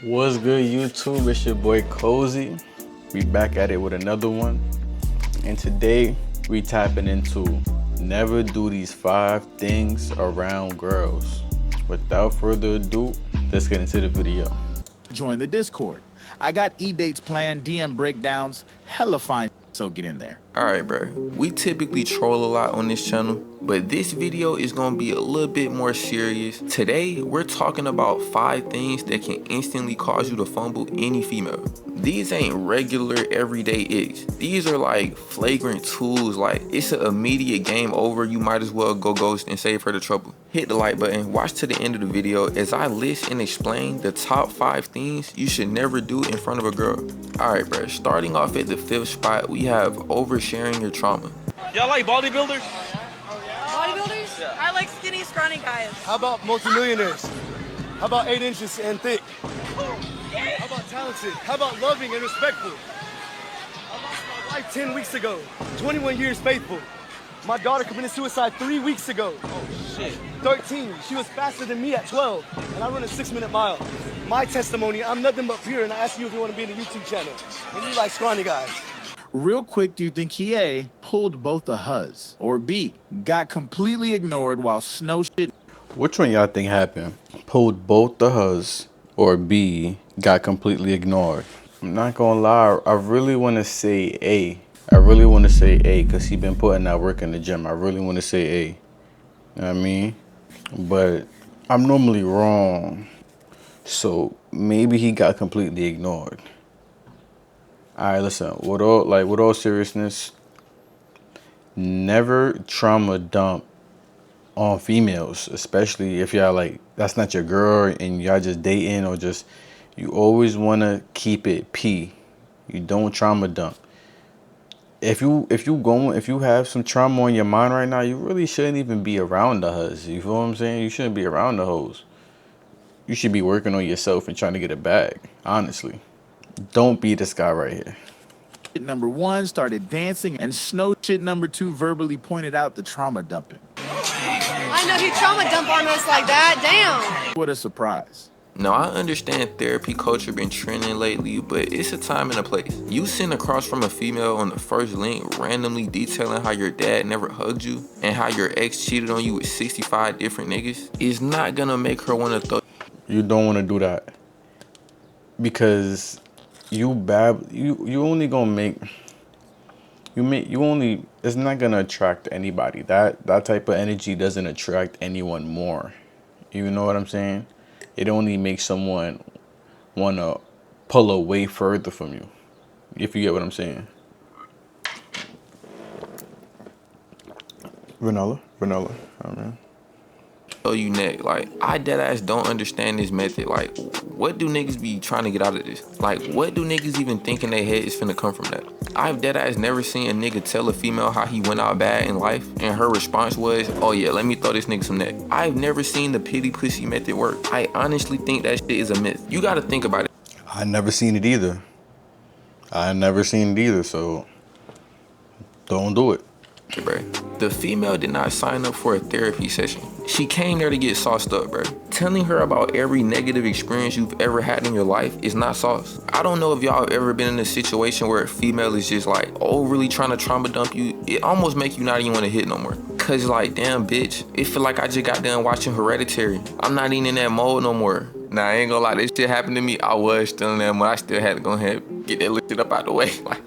What's good, YouTube? It's your boy Cozy. We back at it with another one. And today we tapping into never do these 5 things around girls. Without further ado, let's get into the video. Join the Discord. I got e-dates planned, DM breakdowns, hella fine, so get in there. Alright, bro. We typically troll a lot on this channel, but this video is gonna be a little bit more serious. Today, we're talking about 5 things that can instantly cause you to fumble any female. These ain't regular everyday icks. These are like flagrant tools, like it's an immediate game over. You might as well go ghost and save her the trouble. Hit the like button, watch to the end of the video as I list and explain the top 5 things you should never do in front of a girl. Alright, bro, starting off at the 5th spot, we have oversharing your trauma. Y'all like bodybuilders? Bodybuilders? Yeah. I like skinny, scrawny guys. How about multimillionaires? How about 8 inches and thick? How about talented? How about loving and respectful? I lost my wife 10 weeks ago, 21 years faithful. My daughter committed suicide 3 weeks ago. Oh shit. 13, she was faster than me at 12, and I run a 6-minute mile. My testimony, I'm nothing but pure, and I ask you if you want to be in the YouTube channel. And you like scrawny guys. Real quick, do you think he A, pulled both the huzz, or B, got completely ignored while snow shit? Which one y'all think happened? Pulled both the huzz, or B, got completely ignored? I'm not gonna lie, I really want to say A. I really want to say A because he been putting that work in the gym. I really want to say A. You know what I mean? But I'm normally wrong. So maybe he got completely ignored. Alright, listen, with all seriousness, never trauma dump on females, especially if y'all like that's not your girl and y'all just dating or just you always wanna keep it P. You don't trauma dump. If you have some trauma on your mind right now, you really shouldn't even be around the huzz. You feel what I'm saying? You shouldn't be around the hoes. You should be working on yourself and trying to get it back. Honestly. Don't be this guy right here. Number 1 started dancing, and snow shit number 2 verbally pointed out the trauma dumping. I know he trauma dump on us like that. Damn. What a surprise. Now, I understand therapy culture been trending lately, but it's a time and a place. You sitting across from a female on the first link randomly detailing how your dad never hugged you and how your ex cheated on you with 65 different niggas is not gonna make her want to throw. You don't want to do that. Because you only gonna make it's not gonna attract anybody. That type of energy doesn't attract anyone more. You know what I'm saying? It only makes someone wanna pull away further from you. If you get what I'm saying. Vanilla. Oh man. You neck. Like, I deadass don't understand this method. Like, what do niggas be trying to get out of this? Like, what do niggas even think in their head is finna come from that? I've deadass never seen a nigga tell a female how he went out bad in life and her response was, oh yeah, let me throw this nigga some neck. I've never seen the pity pussy method work. I honestly think that shit is a myth. You gotta think about it. I never seen it either. So don't do it. Bro, the female did not sign up for a therapy session. She came there to get sauced up, bro. Telling her about every negative experience you've ever had in your life is not sauce. I don't know if y'all have ever been in a situation where a female is just like overly trying to trauma dump you. It almost make you not even want to hit no more. Cause like, damn bitch, it feel like I just got done watching Hereditary. I'm not even in that mode no more. Nah, I ain't gonna lie, this shit happened to me. I was still in that mode. I still had to go ahead and get that lifted up out the way. Like,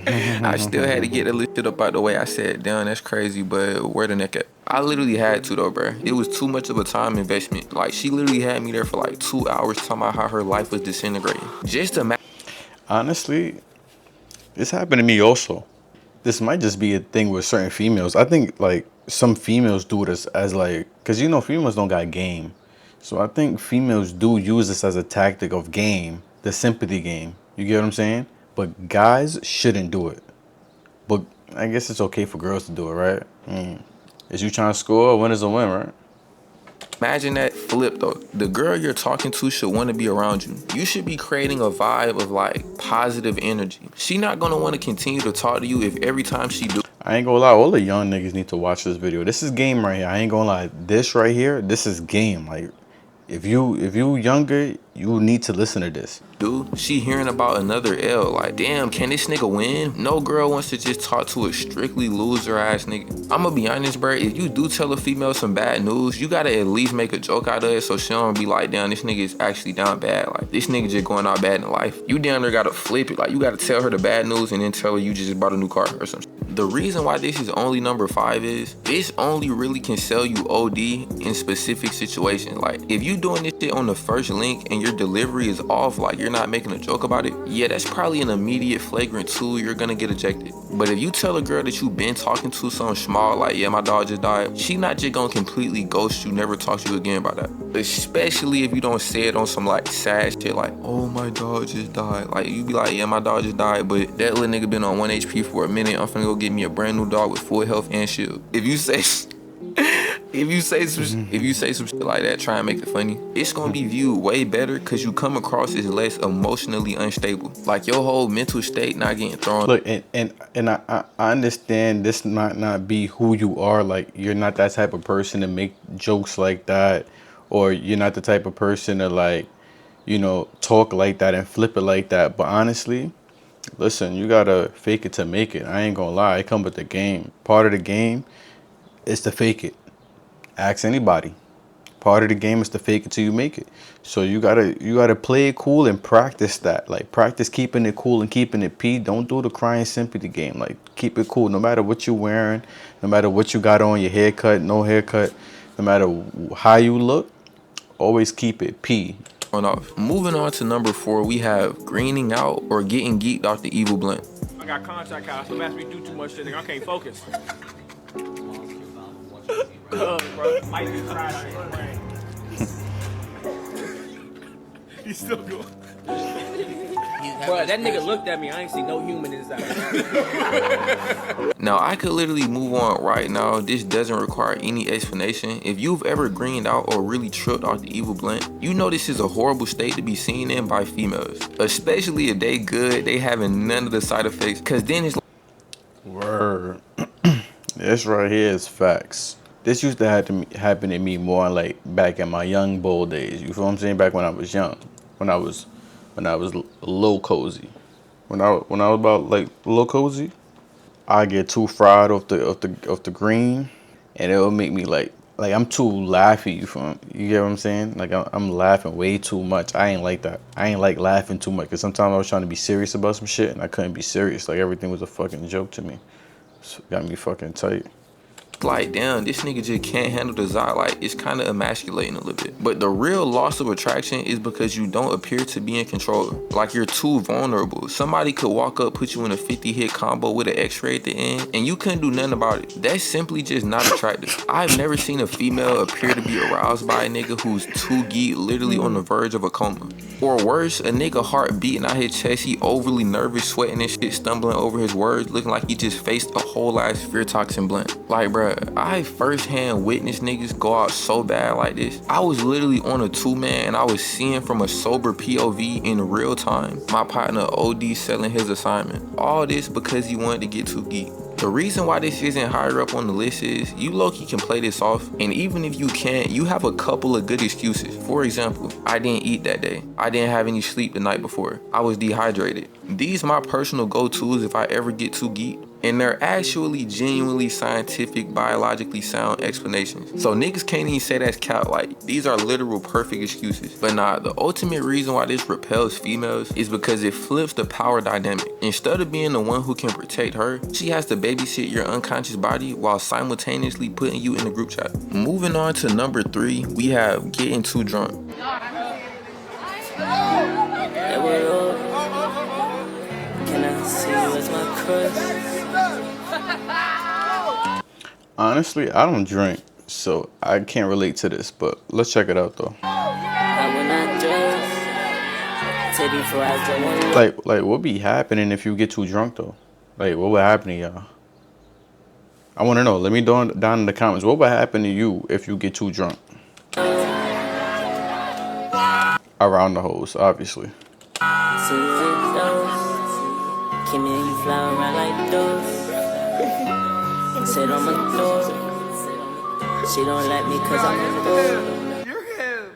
I still had to get it lifted up out the way. I said, damn, that's crazy, but where the neck at? I literally had to though, bro. It was too much of a time investment. Like, she literally had me there for like 2 hours talking about how her life was disintegrating. Just imagine. Honestly, this happened to me also. This might just be a thing with certain females. I think like some females do this as like, cause you know females don't got game. So I think females do use this as a tactic of game, the sympathy game. You get what I'm saying? But guys shouldn't do it. But I guess it's okay for girls to do it, right? Is you trying to score? A win is a win, right? Imagine that flip though. The girl you're talking to should want to be around you. You should be creating a vibe of like positive energy. She not gonna want to continue to talk to you if every time she do. I ain't gonna lie, all the young niggas need to watch this video. This is game right here. I ain't gonna lie. This right here, this is game. Like, if you younger, you need to listen to this. Dude, she hearing about another L. Like, damn, can this nigga win? No girl wants to just talk to a strictly loser ass nigga. I'ma be honest, bro. If you do tell a female some bad news, you gotta at least make a joke out of it so she don't be like, damn, this nigga is actually down bad. Like, this nigga just going out bad in life. You down there gotta flip it. Like, you gotta tell her the bad news and then tell her you just bought a new car or something. The reason why this is only number 5 is this only really can sell you OD in specific situations. Like, if you doing this shit on the first link and your delivery is off, like you're not making a joke about it, yeah, that's probably an immediate flagrant 2, you're gonna get ejected. But if you tell a girl that you been talking to something small, like, yeah, my dog just died, she not just gonna completely ghost you, never talk to you again about that. Especially if you don't say it on some like sad shit, like, oh, my dog just died. Like, you be like, yeah, my dog just died, but that little nigga been on 1 HP for a minute, I'm finna go get me a brand new dog with full health and shield. If you say some shit like that, try and make it funny, it's gonna be viewed way better because you come across as less emotionally unstable. Like, your whole mental state not getting thrown. Look, and I understand this might not be who you are. Like, you're not that type of person to make jokes like that, or you're not the type of person to, like, talk like that and flip it like that. But honestly, listen, you gotta fake it to make it. I ain't gonna lie, it come with the game. Part of the game is to fake it. Ask anybody. Part of the game is to fake it till you make it. So you gotta play it cool and practice that. Like, practice keeping it cool and keeping it P. Don't do the crying sympathy game. Like, keep it cool. No matter what you're wearing, no matter what you got on, your haircut, no haircut, no matter how you look, always keep it P. Off. Moving on to number 4, we have greening out or getting geeked off the evil blunt. I got contact house, so if me do too much shit, nigga, I can't focus. Bro, might be fried out of his brain. He's still going. Bro, that nigga looked at me. I ain't see no human inside. Now, I could literally move on right now. This doesn't require any explanation. If you've ever greened out or really tripped off the evil blunt, you know this is a horrible state to be seen in by females. Especially if they good, they having none of the side effects. Cause then it's like, Word. This right here is facts. This used to happen to me more like back in my young bold days. You feel what I'm saying? Back when I was young, when I was a little cozy. When I was about like a little cozy, I get too fried off the green, and it will make me like I'm too laughy. You get what I'm saying? Like, I'm laughing way too much. I ain't like that. I ain't like laughing too much, because sometimes I was trying to be serious about some shit and I couldn't be serious. Like, everything was a fucking joke to me. So it got me fucking tight. like, damn, this nigga just can't handle desire. Like, it's kind of emasculating a little bit. But the real loss of attraction is because you don't appear to be in control. Like, you're too vulnerable. Somebody could walk up, put you in a 50-hit combo with an x-ray at the end, and you couldn't do nothing about it. That's simply just not attractive. I've never seen a female appear to be aroused by a nigga who's too geek, literally on the verge of a coma. Or worse, a nigga heart beating out his chest, he overly nervous, sweating and shit, stumbling over his words, looking like he just faced a whole ass fear toxin blunt. Like, bruh, I firsthand witnessed niggas go out so bad like this. I was literally on a 2-man and I was seeing from a sober POV in real time my partner OD selling his assignment. All this because he wanted to get too geek. The reason why this isn't higher up on the list is you low-key can play this off, and even if you can't, you have a couple of good excuses. For example, I didn't eat that day. I didn't have any sleep the night before. I was dehydrated. These my personal go-tos if I ever get too geek, and they're actually genuinely scientific, biologically sound explanations. So niggas can't even say that's cap. Like, these are literal perfect excuses. But nah, the ultimate reason why this repels females is because it flips the power dynamic. Instead of being the one who can protect her, she has to babysit your unconscious body while simultaneously putting you in the group chat. Moving on to number 3, we have getting too drunk. Can I see you as my crush? Honestly, I don't drink, so I can't relate to this, but let's check it out though. Like what be happening if you get too drunk though? Like, what would happen to y'all? I want to know. Let me down in the comments. What would happen to you if you get too drunk? Around the hoes, obviously. Can you fly around like those? Sit on my door. She don't like me cause I'm a door. You're him.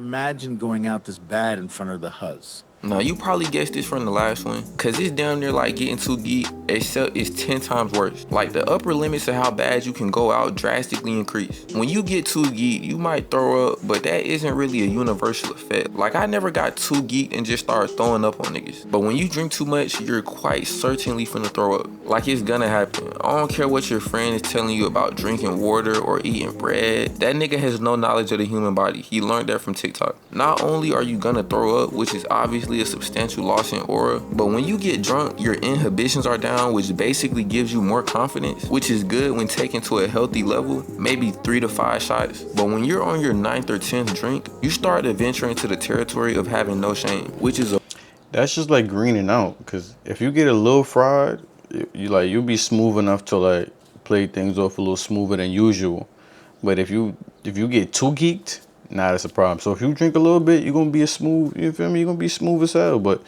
imagine going out this bad in front of the huzz. Now, you probably guessed this from the last one, cause it's down there like getting too geek, except it's 10 times worse. Like, the upper limits of how bad you can go out drastically increase. When you get too geek, you might throw up, but that isn't really a universal effect. Like, I never got too geeked and just started throwing up on niggas. But when you drink too much, you're quite certainly finna throw up. Like, it's gonna happen. I don't care what your friend is telling you about drinking water or eating bread. That nigga has no knowledge of the human body. He learned that from TikTok. Not only are you gonna throw up, which is obviously a substantial loss in aura, but when you get drunk, your inhibitions are down, which basically gives you more confidence, which is good when taken to a healthy level, maybe 3 to 5 shots. But when you're on your 9th or 10th drink, you start to venture into the territory of having no shame, which is a That's just like greening out. Because if you get a little fried, you'll be smooth enough to like play things off a little smoother than usual. But if you get too geeked, nah, that's a problem. So if you drink a little bit, you're gonna be a smooth. You feel me? You're gonna be smooth as hell. But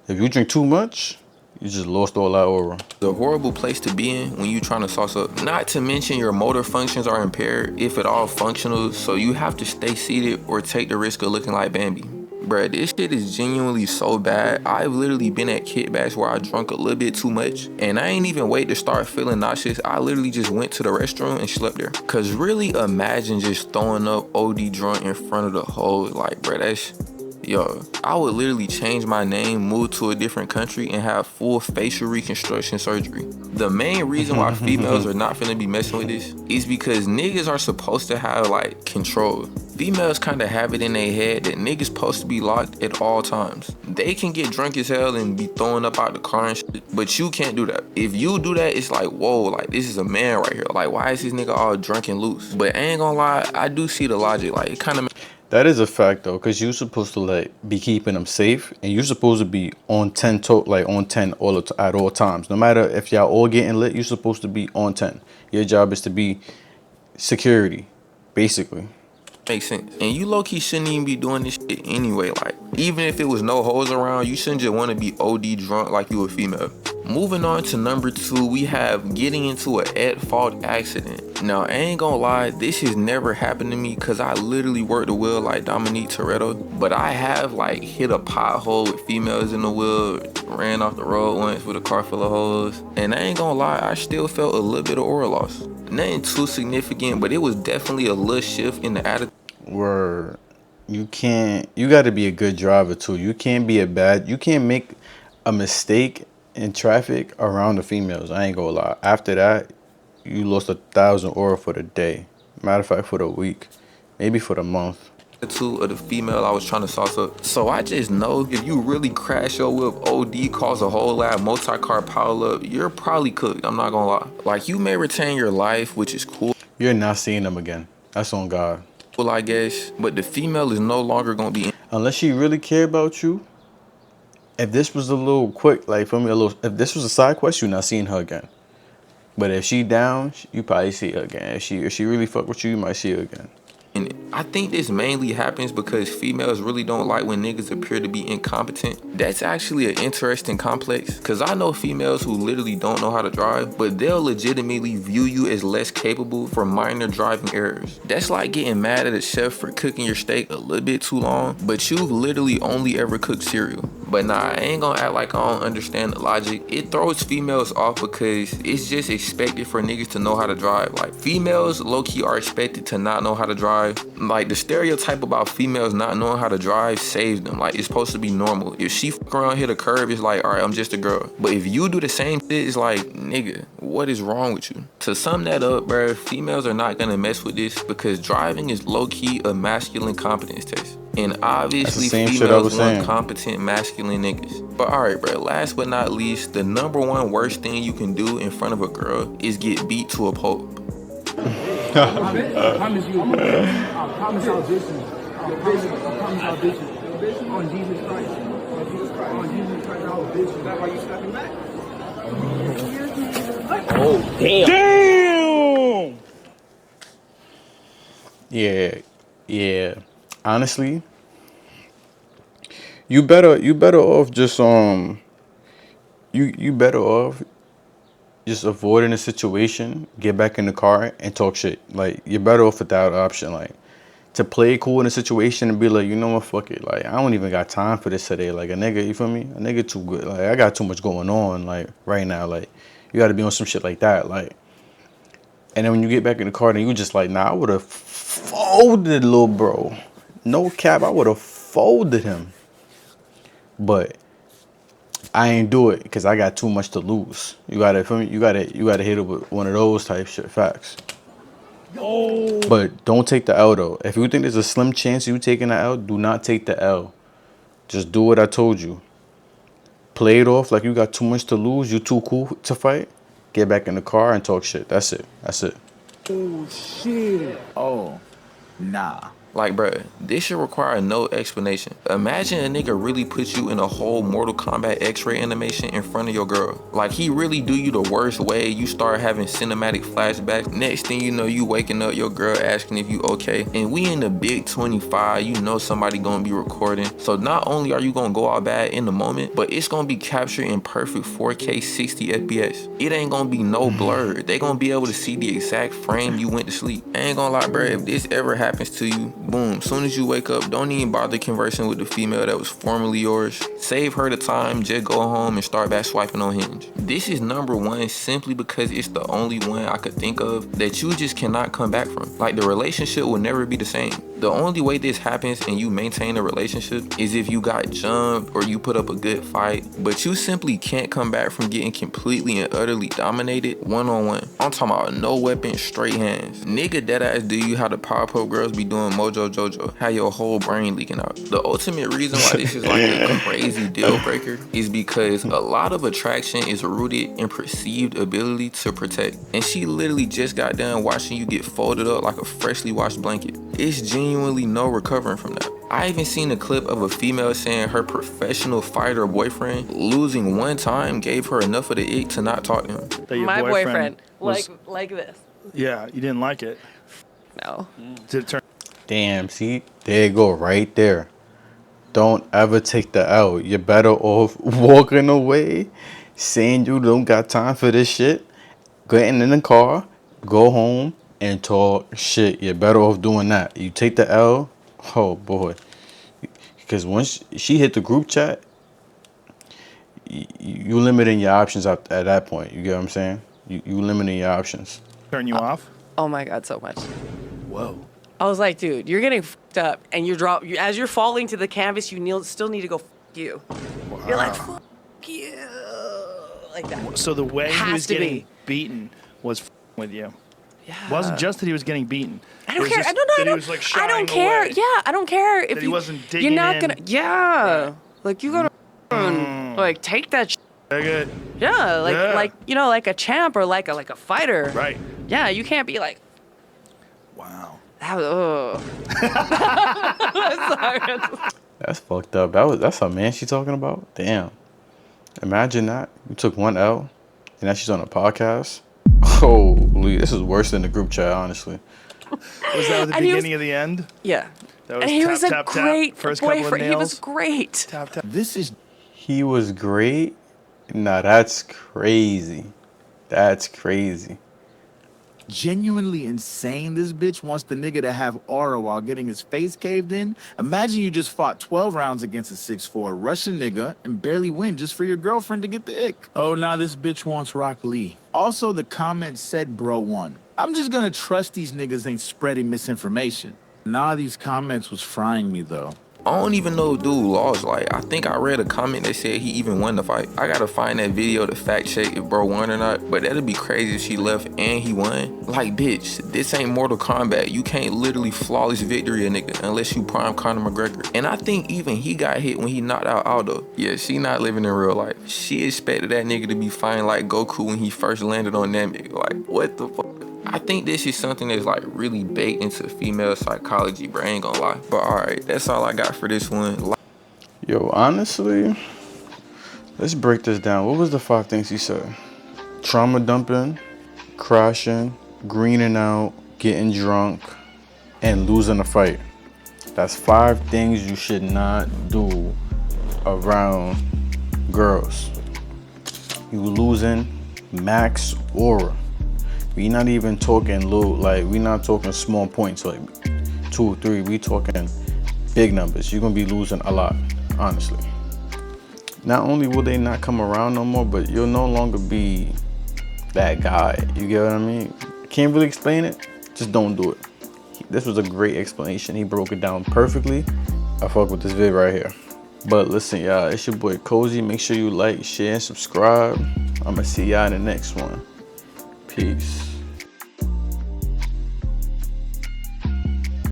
if you drink too much, you just lost all that aura. a horrible place to be in when you trying to sauce up. Not to mention your motor functions are impaired, if at all functional, so you have to stay seated or take the risk of looking like Bambi. Bruh, this shit is genuinely so bad. I've literally been at kickbacks where I drunk a little bit too much, and I ain't even wait to start feeling nauseous. I literally just went to the restroom and slept there. Cause really imagine just throwing up OD drunk in front of the whole, like, bruh, that's, yo, I would literally change my name, move to a different country, and have full facial reconstruction surgery. The main reason why females are not finna be messing with this is because niggas are supposed to have, like, control. Females kind of have it in their head that niggas supposed to be locked at all times. They can get drunk as hell and be throwing up out the car and shit, but you can't do that. If you do that, it's like, whoa, like, this is a man right here. Like, why is this nigga all drunk and loose? But I ain't gonna lie, I do see the logic. Like, it kind of That is a fact though, because you're supposed to like be keeping them safe, and you're supposed to be on 10 like on 10 at all times. No matter if y'all all getting lit, you're supposed to be on 10. Your job is to be security, basically. makes sense. And you low-key shouldn't even be doing this shit anyway. Like, even if it was no hoes around, you shouldn't just want to be OD drunk like you a female. Moving on to number 2, we have getting into an at-fault accident. Now, I ain't gonna lie, this has never happened to me because I literally work the wheel like Dominique Toretto. But I have, like, hit a pothole with females in the wheel, ran off the road once with a car full of hoes. And I ain't gonna lie, I still felt a little bit of aura loss. Nothing too significant, but it was definitely a little shift in the attitude. Where you got to be a good driver too. You can't make a mistake in traffic around the females. I ain't gonna lie. After that, you lost 1,000 aura for the day. Matter of fact, for the week, maybe for the month. Of the female I was trying to sauce up. So I just know if you really crash your whip, OD, cause a whole lot of multi-car pile up, you're probably cooked. I'm not gonna lie. Like, you may retain your life, which is cool, You're not seeing them again. That's on God. I guess, but the female is no longer gonna be Unless she really care about you. If this was a little quick, like for me, if this was a side quest, you're not seeing her again. But if she down, you probably see her again. If she really fuck with you, you might see her again. And I think this mainly happens because females really don't like when niggas appear to be incompetent. That's actually an interesting complex, because I know females who literally don't know how to drive, but they'll legitimately view you as less capable for minor driving errors. That's like getting mad at a chef for cooking your steak a little bit too long, but you've literally only ever cooked cereal. But nah, I ain't gonna act like I don't understand the logic. It throws females off because it's just expected for niggas to know how to drive. Like, females low-key are expected to not know how to drive. Like, the stereotype about females not knowing how to drive saves them. Like, it's supposed to be normal. If she fuck around, hit a curve, it's like, all right, I'm just a girl. But if you do the same shit, it's like, nigga, what is wrong with you? To sum that up, bruh, females are not gonna mess with this because driving is low-key a masculine competence test. And obviously females want competent masculine niggas. But alright, bro, last but not least, the number one worst thing you can do in front of a girl is get beat to a pulp. I promise you. I promise I'll dish you. I promise I'll dish you. On Jesus Christ. On Jesus Christ. On Jesus Christ, I'll dish you. Is that why you stepping back? Oh, damn. Damn! Yeah. Honestly, you better off just you better off just avoiding the situation, get back in the car and talk shit. Like, you're better off with that option. Like, to play cool in a situation and be like, you know what, fuck it. Like, I don't even got time for this today. Like, a nigga, you feel me? A nigga too good. Like, I got too much going on, like, right now. Like, you got to be on some shit like that. Like, and then when you get back in the car, then you just like, nah, I would have folded little bro. No cap, I would have folded him. But I ain't do it because I got too much to lose. You gotta, feel me? You gotta hit it with one of those type shit. Facts. Oh. But don't take the L though. If you think there's a slim chance you taking the L, do not take the L. Just do what I told you. Play it off like you got too much to lose. You too cool to fight. Get back in the car and talk shit. That's it. That's it. Oh, shit. Oh, nah. Like, bruh, this should require no explanation. Imagine a nigga really put you in a whole Mortal Kombat X-ray animation in front of your girl. Like, he really do you the worst way. You start having cinematic flashbacks. Next thing you know, you waking up, your girl asking if you okay. And we in the big 25, you know somebody gonna be recording. So not only are you gonna go out bad in the moment, but it's gonna be captured in perfect 4K 60 FPS. It ain't gonna be no blur. They gonna be able to see the exact frame you went to sleep. I ain't gonna lie, bruh, if this ever happens to you, boom, soon as you wake up, don't even bother conversing with the female that was formerly yours. Save her the time, just go home and start back swiping on Hinge. This is number one simply because it's the only one I could think of that you just cannot come back from. Like, the relationship will never be the same. The only way this happens and you maintain a relationship is if you got jumped or you put up a good fight, but you simply can't come back from getting completely and utterly dominated one-on-one. I'm talking about no weapon, straight hands. Nigga deadass do you how the Powerpuff Girls be doing Mojo Jojo, how your whole brain leaking out. The ultimate reason why this is like a crazy deal breaker is because a lot of attraction is rooted in perceived ability to protect. And she literally just got done watching you get folded up like a freshly washed blanket. It's genuinely no recovering from that. I even seen a clip of a female saying her professional fighter boyfriend losing one time gave her enough of the ick to not talk to him. That your My boyfriend was, like this. Yeah, you didn't like it. No. Did it turn? Damn, see? There you go, right there. Don't ever take the L. You're better off walking away, saying you don't got time for this shit, getting in the car, go home, and talk shit. You're better off doing that. You take the L, oh boy. Because once she hit the group chat, you limiting your options at that point. You get what I'm saying? You limiting your options. Turn you off? Oh my God, so much. Whoa. I was like, dude, you're getting fucked up, and as you're falling to the canvas, you still need to go fuck you. Wow. You're like, fuck you, like that. So the way he was to getting be. beaten was with you. Yeah. It wasn't just that he was getting beaten. I It don't was care. just I don't that know. he was, like, I don't shying care. away. Yeah, I don't care if That he wasn't you're digging not in. gonna. Yeah, like you gotta like take that. Very good. Yeah, like Yeah. like you know, like a champ or like a fighter. Right. Yeah, you can't be like. Wow. That was, Sorry. That's fucked up. That's her man she talking about? Damn. Imagine that. You took one L, and now she's on a podcast. Holy, this is worse than the group chat, honestly. Was that at the And he was- beginning of the end? Yeah. That was And he tap, was a tap, tap, great first couple of boyfriend. He was nails. great. Tap, tap. This is He was great? Nah, that's crazy. That's crazy. genuinely insane. This bitch wants the nigga to have aura while getting his face caved in. Imagine you just fought 12 rounds against a 6'4" Russian nigga and barely win just for your girlfriend to get the ick. Oh, now this bitch wants Rock Lee. Also, the comment said bro won. I'm just gonna trust these niggas ain't spreading misinformation. Nah, these comments was frying me though. I don't even know dude lost. Like, I think I read a comment that said he even won the fight. I gotta find that video to fact check if bro won or not, but that'd be crazy if she left and he won. Like, bitch, this ain't Mortal Kombat. You can't literally flawless victory a nigga unless you prime Conor McGregor. And I think even he got hit when he knocked out Aldo. Yeah, she not living in real life. She expected that nigga to be fighting like Goku when he first landed on Namek. Like, what the fuck? I think this is something that's like really baked into female psychology, bro. I ain't gonna lie. But alright, that's all I got for this one. Yo, honestly, let's break this down. What was the 5 things he said? Trauma dumping, crashing, greening out, getting drunk, and losing a fight. That's 5 things you should not do around girls. You losing max aura. We not even talking low, like we not talking small points, like 2, 3. We talking big numbers. You're gonna be losing a lot, honestly. Not only will they not come around no more, but you'll no longer be that guy. You get what I mean? Can't really explain it. Just don't do it. This was a great explanation. He broke it down perfectly. I fuck with this vid right here. But listen, y'all, it's your boy Cozy. Make sure you like, share, and subscribe. I'ma see y'all in the next one. Peace.